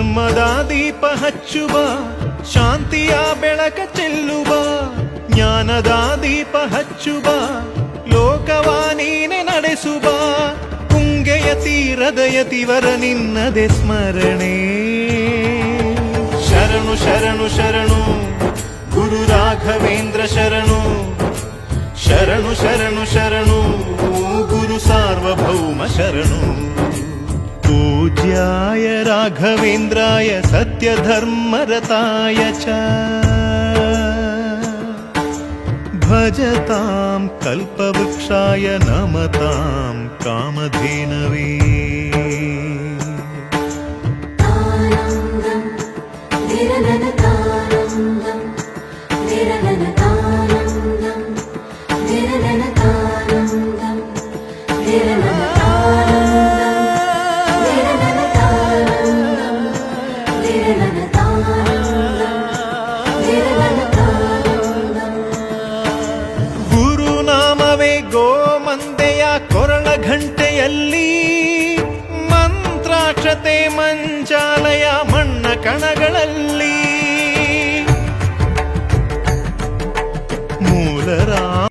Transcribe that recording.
ಧರ್ಮದ ದೀಪ ಹಚ್ಚುವ, ಶಾಂತಿಯ ಬೆಳಕ ಚೆಲ್ಲುವ, ಜ್ಞಾನದ ದೀಪ ಹಚ್ಚುವ, ಲೋಕವ ನೀನೆ ನಡೆಸುವ, ತುಂಗೆಯ ತೀರದ ಯತಿವರ ನಿನ್ನದೆ ಸ್ಮರಣೆ. ಶರಣು ಶರಣು ಶರಣು ಗುರು ರಾಘವೇಂದ್ರ ಶರಣು, ಶರಣು ಶರಣು ಶರಣು ಗುರು ಸಾರ್ವಭೌಮ ಶರಣು. पूज्याय राघवेन्द्राय सत्यधर्मरताय च भजतां कल्पवृक्षाय नमतां कामधेनवे. ಗುರುನಾಮವೇ ಗೋಮಂದೆಯ ಕೊರಳ ಘಂಟೆಯಲ್ಲಿ, ಮಂತ್ರಾಕ್ಷತೆ ಮಂಚಾಲಯ ಮಣ್ಣ ಕಣಗಳಲ್ಲಿ,